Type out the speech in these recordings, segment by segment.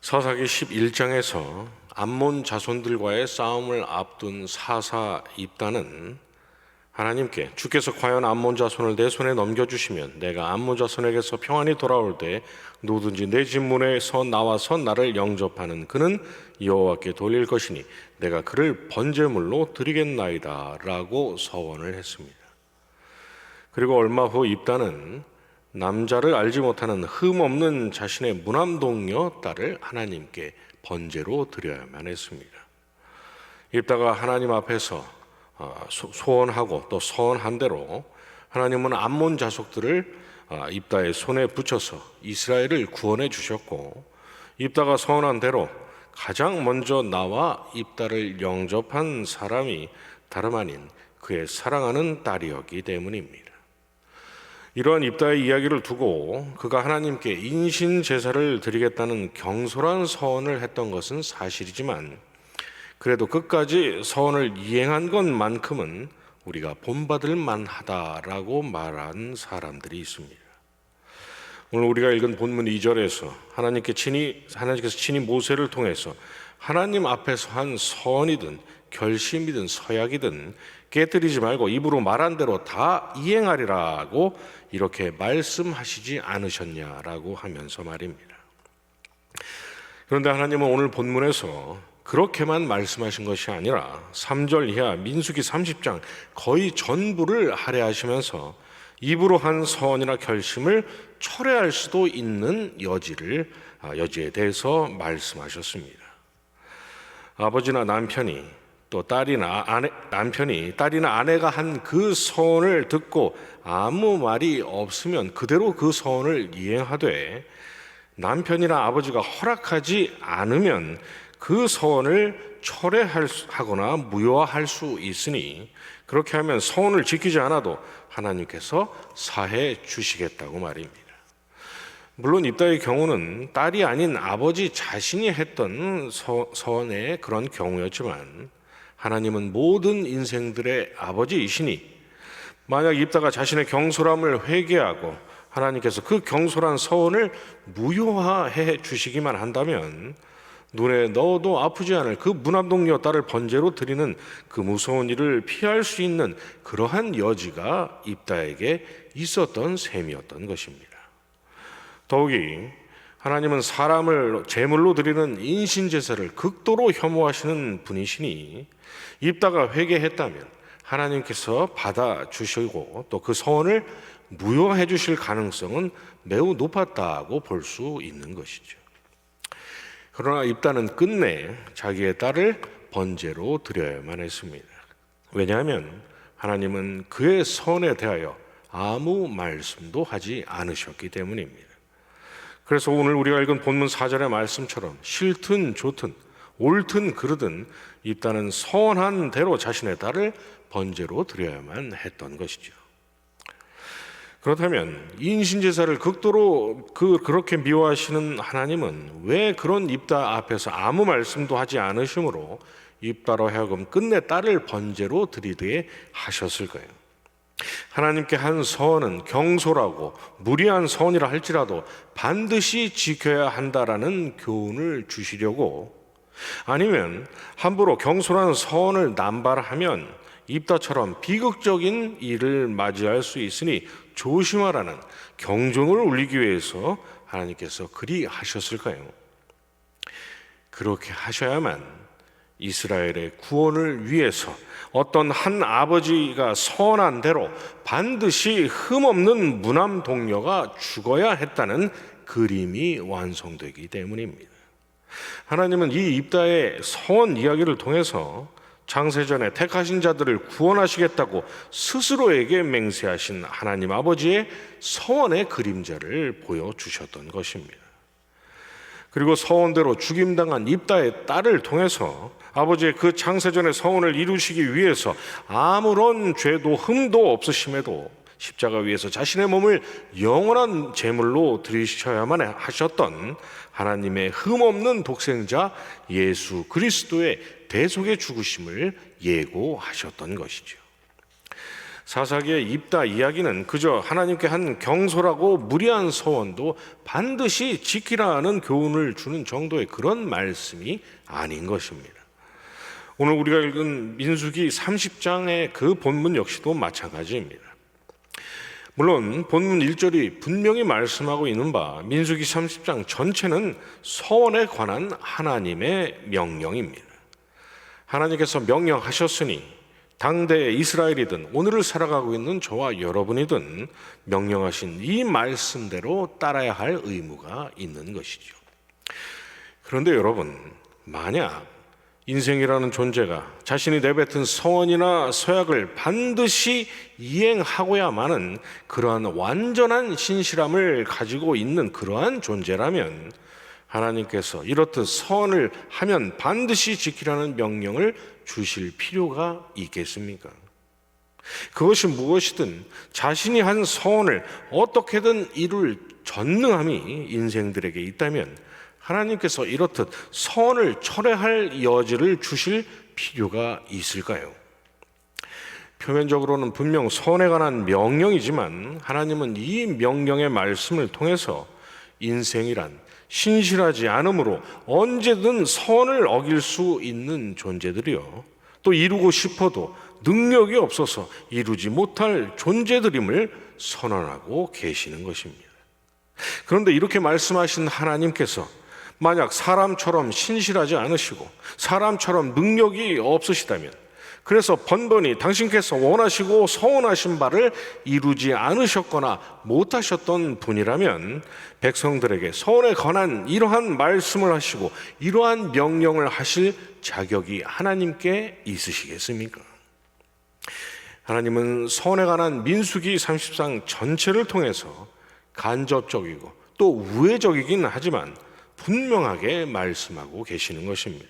사사기 11장에서 암몬 자손들과의 싸움을 앞둔 사사 입다는 하나님께 주께서 과연 암몬 자손을 내 손에 넘겨주시면 내가 암몬 자손에게서 평안히 돌아올 때 누구든지 내 집 문에서 나와서 나를 영접하는 그는 여호와께 돌릴 것이니 내가 그를 번제물로 드리겠나이다 라고 서원을 했습니다. 그리고 얼마 후 입다는 남자를 알지 못하는 흠없는 자신의 무남동녀 딸을 하나님께 번제로 드려야만 했습니다. 입다가 하나님 앞에서 소원하고 또 서원한 대로 하나님은 암몬 자손들을 입다의 손에 붙여서 이스라엘을 구원해 주셨고, 입다가 서원한 대로 가장 먼저 나와 입다를 영접한 사람이 다름 아닌 그의 사랑하는 딸이었기 때문입니다. 이러한 입다의 이야기를 두고 그가 하나님께 인신 제사를 드리겠다는 경솔한 서원을 했던 것은 사실이지만, 그래도 끝까지 서원을 이행한 것만큼은 우리가 본받을 만하다라고 말한 사람들이 있습니다. 오늘 우리가 읽은 본문 2절에서 하나님께서 친히 모세를 통해서 하나님 앞에서 한 서원이든 결심이든 서약이든 깨뜨리지 말고 입으로 말한 대로 다 이행하리라고 이렇게 말씀하시지 않으셨냐라고 하면서 말입니다. 그런데 하나님은 오늘 본문에서 그렇게만 말씀하신 것이 아니라 3절 이하 민수기 30장 거의 전부를 할애하시면서 입으로 한 서원이나 결심을 철회할 수도 있는 여지에 대해서 말씀하셨습니다. 아버지나 남편이 또 딸이나 아내가 한 그 서원을 듣고 아무 말이 없으면 그대로 그 서원을 이행하되, 남편이나 아버지가 허락하지 않으면 그 서원을 철회하거나 무효화할 수 있으니, 그렇게 하면 서원을 지키지 않아도 하나님께서 사해 주시겠다고 말입니다. 물론 입다의 경우는 딸이 아닌 아버지 자신이 했던 서원의 그런 경우였지만, 하나님은 모든 인생들의 아버지이시니 만약 입다가 자신의 경솔함을 회개하고 하나님께서 그 경솔한 서원을 무효화해 주시기만 한다면 눈에 넣어도 아프지 않을 그 무남동녀 딸을 번제로 드리는 그 무서운 일을 피할 수 있는 그러한 여지가 입다에게 있었던 셈이었던 것입니다. 더욱이 하나님은 사람을 제물로 드리는 인신제사를 극도로 혐오하시는 분이시니 입다가 회개했다면 하나님께서 받아주시고 또 그 서원을 무효해 주실 가능성은 매우 높았다고 볼 수 있는 것이죠. 그러나 입다는 끝내 자기의 딸을 번제로 드려야만 했습니다. 왜냐하면 하나님은 그의 서원에 대하여 아무 말씀도 하지 않으셨기 때문입니다. 그래서 오늘 우리가 읽은 본문 4절의 말씀처럼 싫든 좋든 옳든 그르든 입다는 서원한 대로 자신의 딸을 번제로 드려야만 했던 것이죠. 그렇다면 인신제사를 극도로 그렇게 미워하시는 하나님은 왜 그런 입다 앞에서 아무 말씀도 하지 않으심으로 입다로 하여금 끝내 딸을 번제로 드리게 하셨을까요? 하나님께 한 서원은 경솔하고 무리한 서원이라 할지라도 반드시 지켜야 한다라는 교훈을 주시려고, 아니면 함부로 경솔한 서원을 남발하면 입다처럼 비극적인 일을 맞이할 수 있으니 조심하라는 경종을 울리기 위해서 하나님께서 그리 하셨을까요? 그렇게 하셔야만 이스라엘의 구원을 위해서 어떤 한 아버지가 서원한 대로 반드시 흠없는 무남동녀가 죽어야 했다는 그림이 완성되기 때문입니다. 하나님은 이 입다의 서원 이야기를 통해서 창세전에 택하신 자들을 구원하시겠다고 스스로에게 맹세하신 하나님 아버지의 서원의 그림자를 보여주셨던 것입니다. 그리고 서원대로 죽임당한 입다의 딸을 통해서 아버지의 그 창세전의 서원을 이루시기 위해서 아무런 죄도 흠도 없으심에도 십자가 위에서 자신의 몸을 영원한 제물로 드리셔야만 하셨던 하나님의 흠없는 독생자 예수 그리스도의 대속의 죽으심을 예고하셨던 것이죠. 사사기의 입다 이야기는 그저 하나님께 한 경솔하고 무리한 서원도 반드시 지키라는 교훈을 주는 정도의 그런 말씀이 아닌 것입니다. 오늘 우리가 읽은 민수기 30장의 그 본문 역시도 마찬가지입니다. 물론 본문 1절이 분명히 말씀하고 있는 바 민수기 30장 전체는 서원에 관한 하나님의 명령입니다. 하나님께서 명령하셨으니 당대의 이스라엘이든 오늘을 살아가고 있는 저와 여러분이든 명령하신 이 말씀대로 따라야 할 의무가 있는 것이죠. 그런데 여러분, 만약 인생이라는 존재가 자신이 내뱉은 서원이나 서약을 반드시 이행하고야만은 그러한 완전한 신실함을 가지고 있는 그러한 존재라면 하나님께서 이렇듯 서원을 하면 반드시 지키라는 명령을 주실 필요가 있겠습니까? 그것이 무엇이든 자신이 한 서원을 어떻게든 이룰 전능함이 인생들에게 있다면 하나님께서 이렇듯 서원을 철회할 여지를 주실 필요가 있을까요? 표면적으로는 분명 서원에 관한 명령이지만 하나님은 이 명령의 말씀을 통해서 인생이란 신실하지 않으므로 언제든 선을 어길 수 있는 존재들이요, 또 이루고 싶어도 능력이 없어서 이루지 못할 존재들임을 선언하고 계시는 것입니다. 그런데 이렇게 말씀하신 하나님께서 만약 사람처럼 신실하지 않으시고 사람처럼 능력이 없으시다면, 그래서 번번이 당신께서 원하시고 서원하신 바를 이루지 않으셨거나 못하셨던 분이라면 백성들에게 서원에 관한 이러한 말씀을 하시고 이러한 명령을 하실 자격이 하나님께 있으시겠습니까? 하나님은 서원에 관한 민수기 30장 전체를 통해서 간접적이고 또 우회적이긴 하지만 분명하게 말씀하고 계시는 것입니다.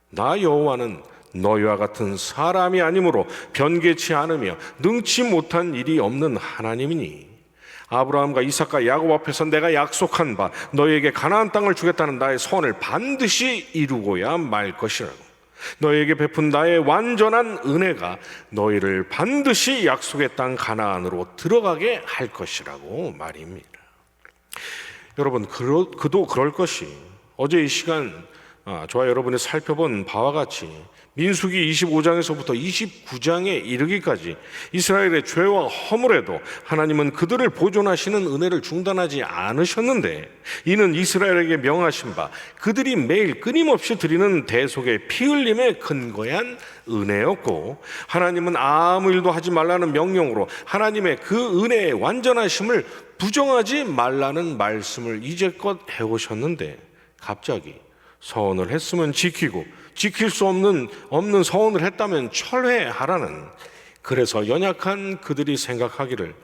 나 여호와는 너희와 같은 사람이 아니므로 변개치 않으며 능치 못한 일이 없는 하나님이니 아브라함과 이삭과 야곱 앞에서 내가 약속한 바 너희에게 가나안 땅을 주겠다는 나의 선을 반드시 이루고야 말 것이라고, 너희에게 베푼 나의 완전한 은혜가 너희를 반드시 약속의 땅 가나안으로 들어가게 할 것이라고 말입니다. 여러분, 그도 그럴 것이 어제 이 시간 저와 여러분이 살펴본 바와 같이 민수기 25장에서부터 29장에 이르기까지 이스라엘의 죄와 허물에도 하나님은 그들을 보존하시는 은혜를 중단하지 않으셨는데, 이는 이스라엘에게 명하신 바 그들이 매일 끊임없이 드리는 대속의 피 흘림에 근거한 은혜였고, 하나님은 아무 일도 하지 말라는 명령으로 하나님의 그 은혜의 완전하심을 부정하지 말라는 말씀을 이제껏 해오셨는데, 갑자기 서원을 했으면 지키고 지킬 수 없는 서원을 했다면 철회하라는, 그래서 연약한 그들이 생각하기를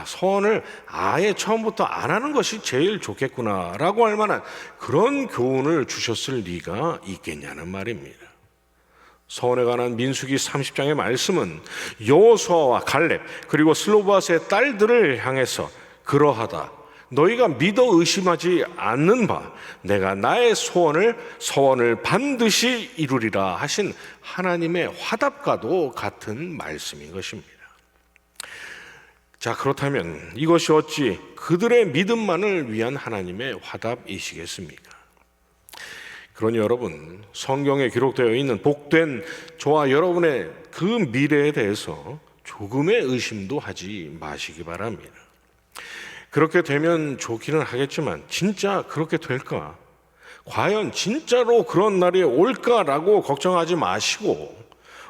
서원을 아예 처음부터 안 하는 것이 제일 좋겠구나라고 할 만한 그런 교훈을 주셨을 리가 있겠냐는 말입니다. 서원에 관한 민수기 30장의 말씀은 여호수아와 갈렙 그리고 슬로바스의 딸들을 향해서 그러하다 너희가 믿어 의심하지 않는 바 내가 나의 서원을 반드시 이루리라 하신 하나님의 화답과도 같은 말씀인 것입니다. 자, 그렇다면 이것이 어찌 그들의 믿음만을 위한 하나님의 화답이시겠습니까? 그러니 여러분, 성경에 기록되어 있는 복된 저와 여러분의 그 미래에 대해서 조금의 의심도 하지 마시기 바랍니다. 그렇게 되면 좋기는 하겠지만 진짜 그렇게 될까? 과연 진짜로 그런 날이 올까라고 걱정하지 마시고,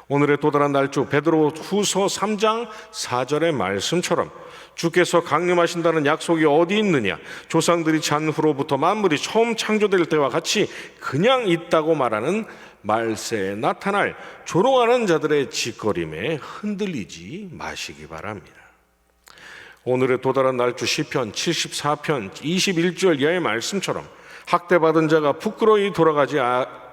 오늘의 또 다른 날주 베드로 후서 3장 4절의 말씀처럼 주께서 강림하신다는 약속이 어디 있느냐, 조상들이 잔후로부터 만물이 처음 창조될 때와 같이 그냥 있다고 말하는 말세에 나타날 조롱하는 자들의 짓거림에 흔들리지 마시기 바랍니다. 오늘의 또 다른 날주 시편 74편 21절 이하의 말씀처럼 학대받은 자가 부끄러이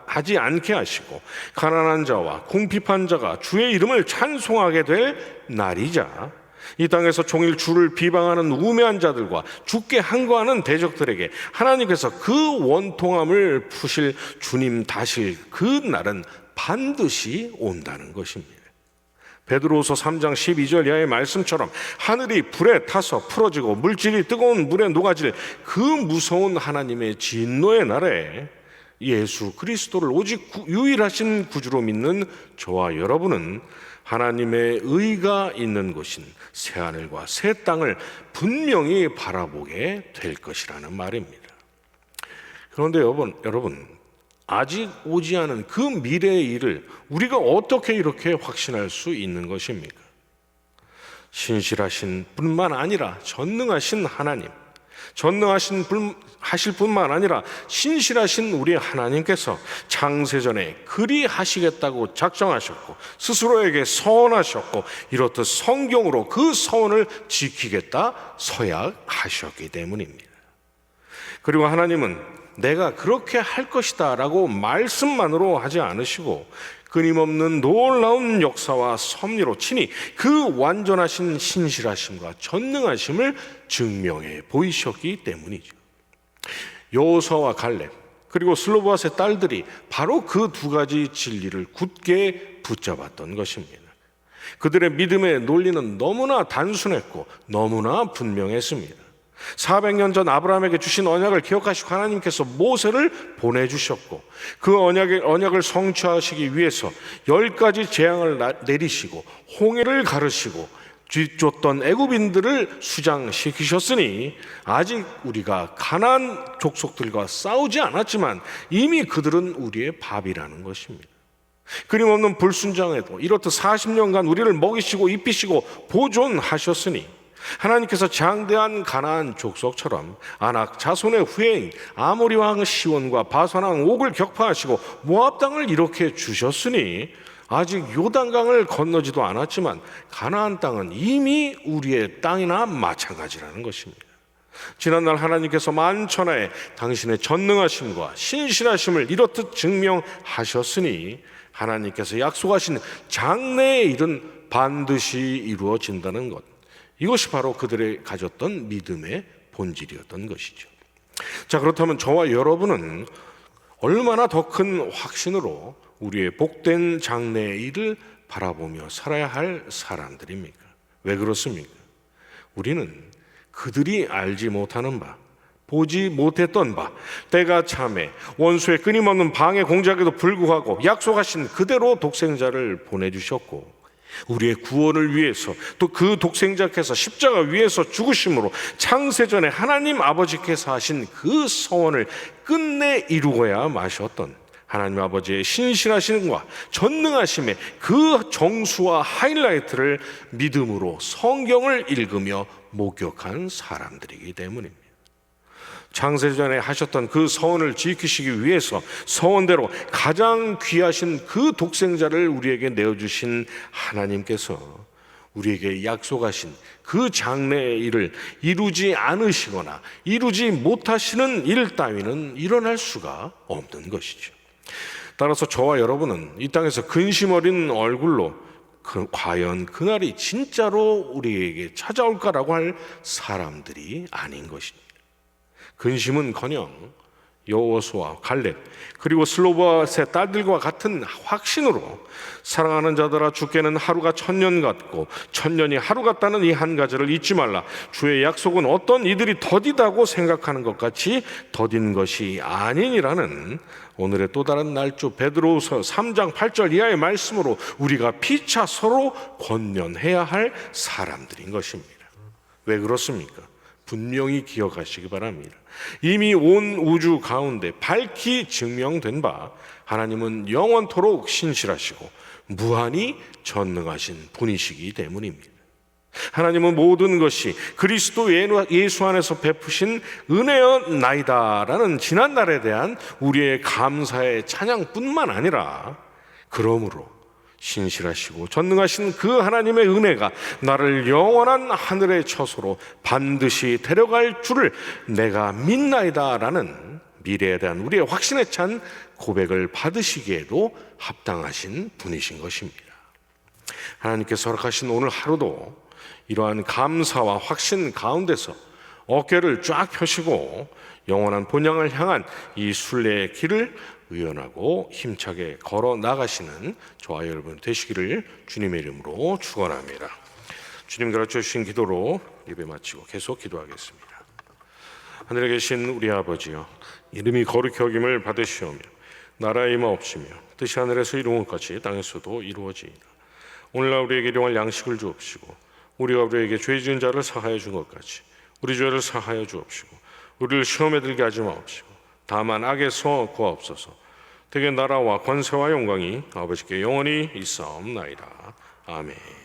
하지 않게 하시고 가난한 자와 궁핍한 자가 주의 이름을 찬송하게 될 날이자, 이 땅에서 종일 주를 비방하는 우매한 자들과 주께 항거하는 대적들에게 하나님께서 그 원통함을 푸실 주님 다실 그 날은 반드시 온다는 것입니다. 베드로후서 3장 12절 이하의 말씀처럼 하늘이 불에 타서 풀어지고 물질이 뜨거운 물에 녹아질 그 무서운 하나님의 진노의 날에 예수 그리스도를 오직 유일하신 구주로 믿는 저와 여러분은 하나님의 의가 있는 곳인 새하늘과 새 땅을 분명히 바라보게 될 것이라는 말입니다. 그런데 여러분 아직 오지 않은 그 미래의 일을 우리가 어떻게 이렇게 확신할 수 있는 것입니까? 신실하신 뿐만 아니라 전능하신 하나님, 하실 뿐만 아니라 신실하신 우리 하나님께서 창세전에 그리 하시겠다고 작정하셨고 스스로에게 서원하셨고 이렇듯 성경으로 그 서원을 지키겠다 서약하셨기 때문입니다. 그리고 하나님은 내가 그렇게 할 것이다 라고 말씀만으로 하지 않으시고 끊임없는 놀라운 역사와 섭리로 친히 그 완전하신 신실하심과 전능하심을 증명해 보이셨기 때문이죠. 여호수아와 갈렙 그리고 슬로바스의 딸들이 바로 그 두 가지 진리를 굳게 붙잡았던 것입니다. 그들의 믿음의 논리는 너무나 단순했고 너무나 분명했습니다. 400년 전 아브라함에게 주신 언약을 기억하시고 하나님께서 모세를 보내주셨고 그 언약을 성취하시기 위해서 10가지 재앙을 내리시고 홍해를 가르시고 뒤쫓던 애굽인들을 수장시키셨으니 아직 우리가 가나안 족속들과 싸우지 않았지만 이미 그들은 우리의 밥이라는 것입니다. 끊임없는 불순종에도 이렇듯 40년간 우리를 먹이시고 입히시고 보존하셨으니 하나님께서 장대한 가나안 족속처럼 아낙 자손의 후예인 아모리 왕 시온과 바산 왕 옥을 격파하시고 모압 땅을 이렇게 주셨으니 아직 요단강을 건너지도 않았지만 가나안 땅은 이미 우리의 땅이나 마찬가지라는 것입니다. 지난날 하나님께서 만천하에 당신의 전능하심과 신실하심을 이렇듯 증명하셨으니 하나님께서 약속하신 장래의 일은 반드시 이루어진다는 것, 이것이 바로 그들의 가졌던 믿음의 본질이었던 것이죠. 자, 그렇다면 저와 여러분은 얼마나 더 큰 확신으로 우리의 복된 장래의 일을 바라보며 살아야 할 사람들입니까? 왜 그렇습니까? 우리는 그들이 알지 못하는 바, 보지 못했던 바, 때가 참에 원수의 끊임없는 방해 공작에도 불구하고 약속하신 그대로 독생자를 보내주셨고 우리의 구원을 위해서 또 그 독생자께서 십자가 위에서 죽으심으로 창세전에 하나님 아버지께서 하신 그 서원을 끝내 이루고야 마셨던 하나님 아버지의 신실하심과 전능하심의 그 정수와 하이라이트를 믿음으로 성경을 읽으며 목격한 사람들이기 때문입니다. 창세전에 하셨던 그 서원을 지키시기 위해서 서원대로 가장 귀하신 그 독생자를 우리에게 내어주신 하나님께서 우리에게 약속하신 그 장래의 일을 이루지 않으시거나 이루지 못하시는 일 따위는 일어날 수가 없는 것이죠. 따라서 저와 여러분은 이 땅에서 근심 어린 얼굴로 과연 그날이 진짜로 우리에게 찾아올까라고 할 사람들이 아닌 것입니다. 근심은커녕 여호수아, 갈렙 그리고 슬로바스의 딸들과 같은 확신으로 사랑하는 자들아 주께는 하루가 1000년 같고 1000년이 하루 같다는 이 한 가지를 잊지 말라. 주의 약속은 어떤 이들이 더디다고 생각하는 것 같이 더딘 것이 아니니라는 오늘의 또 다른 날조 베드로후서 3장 8절 이하의 말씀으로 우리가 피차 서로 권면해야 할 사람들인 것입니다. 왜 그렇습니까? 분명히 기억하시기 바랍니다. 이미 온 우주 가운데 밝히 증명된 바 하나님은 영원토록 신실하시고 무한히 전능하신 분이시기 때문입니다. 하나님은 모든 것이 그리스도 예수 안에서 베푸신 은혜였나이다라는 지난날에 대한 우리의 감사의 찬양뿐만 아니라 그러므로 신실하시고 전능하신 그 하나님의 은혜가 나를 영원한 하늘의 처소로 반드시 데려갈 줄을 내가 믿나이다라는 미래에 대한 우리의 확신에 찬 고백을 받으시기에도 합당하신 분이신 것입니다. 하나님께서 허락하신 오늘 하루도 이러한 감사와 확신 가운데서 어깨를 쫙 펴시고 영원한 본향을 향한 이 순례의 길을 의연하고 힘차게 걸어 나가시는 저와 여러분 되시기를 주님의 이름으로 축원합니다. 주님 가르쳐 주신 기도로 예배 마치고 계속 기도하겠습니다. 하늘에 계신 우리 아버지여, 이름이 거룩히 여김을 받으시오며 나라의 임하옵시며 뜻이 하늘에서 이루어진 것 같이 땅에서도 이루어지이다. 오늘날 우리에게 일용할 양식을 주옵시고 우리가 우리에게 죄 지은 자를 사하여 준 것 같이 우리 죄를 사하여 주옵시고 우리를 시험에 들게 하지 마옵시고 다만 악에서 구하옵소서. 대개 나라와 권세와 영광이 아버지께 영원히 있사옵나이다. 아멘.